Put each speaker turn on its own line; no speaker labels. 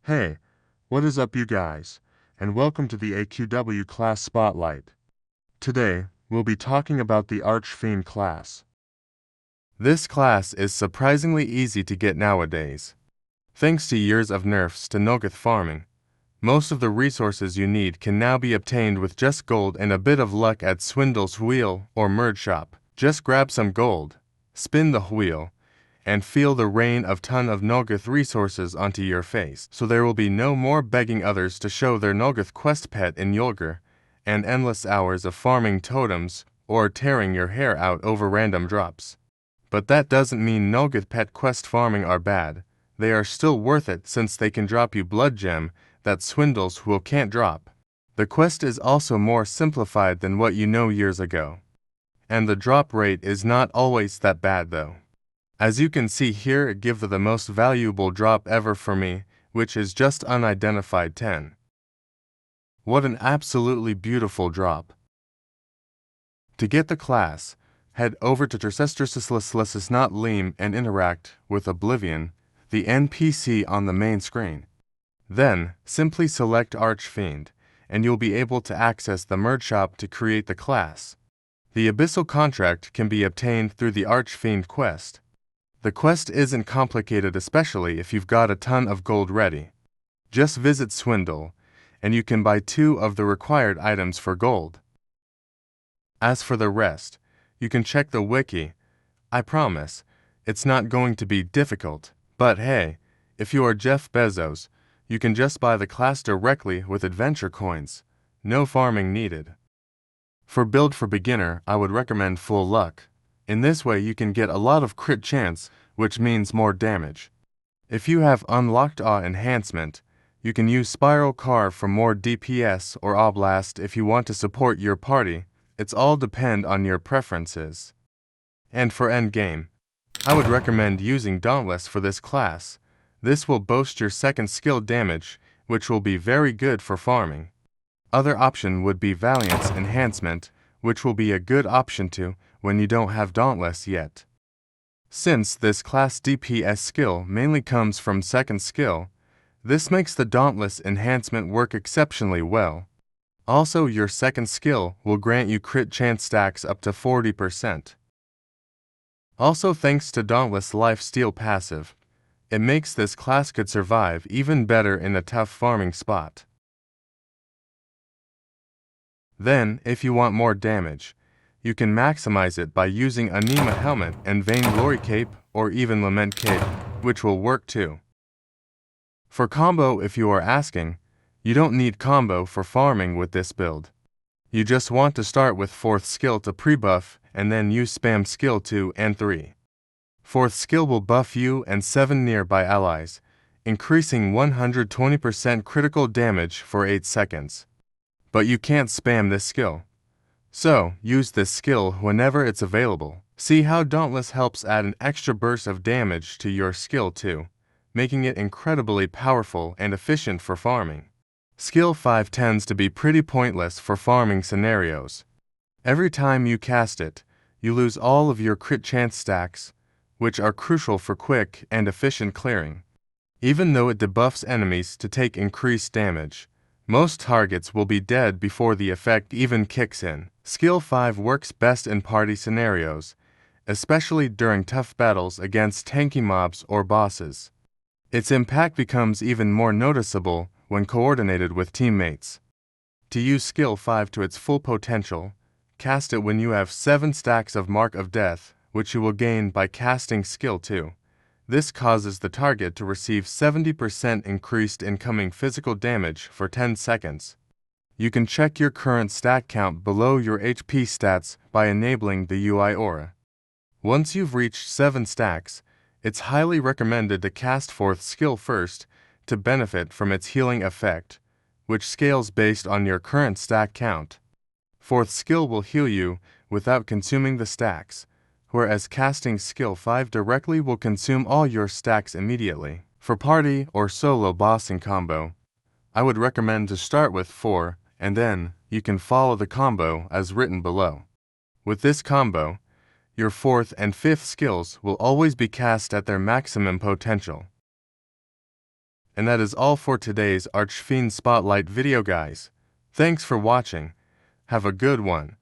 Hey, what is up you guys, and welcome to the AQW class spotlight. Today, we'll be talking about the Archfiend class.
This class is surprisingly easy to get nowadays. Thanks to years of nerfs to Nulgth farming, most of the resources you need can now be obtained with just gold and a bit of luck at Swindle's wheel or merge shop. Just grab some gold, spin the wheel, and feel the rain of ton of Nulgth resources onto your face, so there will be no more begging others to show their Nulgth quest pet in Yulgr, and endless hours of farming totems or tearing your hair out over random drops. But that doesn't mean Nulgth pet quest farming are bad. They are still worth it since they can drop you blood gem that Swindle's wheel can't drop. The quest is also more simplified than what you know years ago. And the drop rate is not always that bad though. As you can see here, it gives the most valuable drop ever for me, which is just unidentified 10. What an absolutely beautiful drop. To get the class, head over to Tercestrusislislisisnotleam and interact with Oblivion, the NPC on the main screen. Then, simply select Archfiend, and you'll be able to access the merge shop to create the class. The Abyssal Contract can be obtained through the Archfiend quest. The quest isn't complicated, especially if you've got a ton of gold ready. Just visit Swindle, and you can buy 2 of the required items for gold. As for the rest, you can check the wiki. I promise, it's not going to be difficult, but hey, if you are Jeff Bezos, you can just buy the class directly with adventure coins. No farming needed. For build for beginner, I would recommend full luck. In this way you can get a lot of crit chance, which means more damage. If you have unlocked Awe enhancement, you can use Spiral Carve for more DPS or Oblast if you want to support your party. It's all depend on your preferences. And for endgame, I would recommend using Dauntless for this class. This will boost your second skill damage, which will be very good for farming. Other option would be Valiance enhancement, which will be a good option too when you don't have Dauntless yet. Since this class DPS skill mainly comes from second skill, this makes the Dauntless enhancement work exceptionally well. Also, your second skill will grant you crit chance stacks up to 40%. Also, thanks to Dauntless Lifesteal passive, it makes this class could survive even better in a tough farming spot. Then, if you want more damage, you can maximize it by using Anima Helmet and Vainglory Cape or even Lament Cape, which will work too. For combo, if you are asking, you don't need combo for farming with this build. You just want to start with 4th skill to pre-buff and then use spam skill 2 and 3. 4th skill will buff you and 7 nearby allies, increasing 120% critical damage for 8 seconds. But you can't spam this skill. So, use this skill whenever it's available. See how Dauntless helps add an extra burst of damage to your skill too, making it incredibly powerful and efficient for farming. Skill 5 tends to be pretty pointless for farming scenarios. Every time you cast it, you lose all of your crit chance stacks, which are crucial for quick and efficient clearing. Even though it debuffs enemies to take increased damage, most targets will be dead before the effect even kicks in. Skill 5 works best in party scenarios, especially during tough battles against tanky mobs or bosses. Its impact becomes even more noticeable when coordinated with teammates. To use Skill 5 to its full potential, cast it when you have 7 stacks of Mark of Death, which you will gain by casting Skill 2. This causes the target to receive 70% increased incoming physical damage for 10 seconds. You can check your current stat count below your HP stats by enabling the UI aura. Once you've reached 7 stacks, it's highly recommended to cast 4th skill first to benefit from its healing effect, which scales based on your current stack count. 4th skill will heal you without consuming the stacks, whereas casting skill 5 directly will consume all your stacks immediately. For party or solo bossing combo, I would recommend to start with 4, and then you can follow the combo as written below. With this combo, your 4th and 5th skills will always be cast at their maximum potential. And that is all for today's Archfiend Spotlight video, guys. Thanks for watching. Have a good one.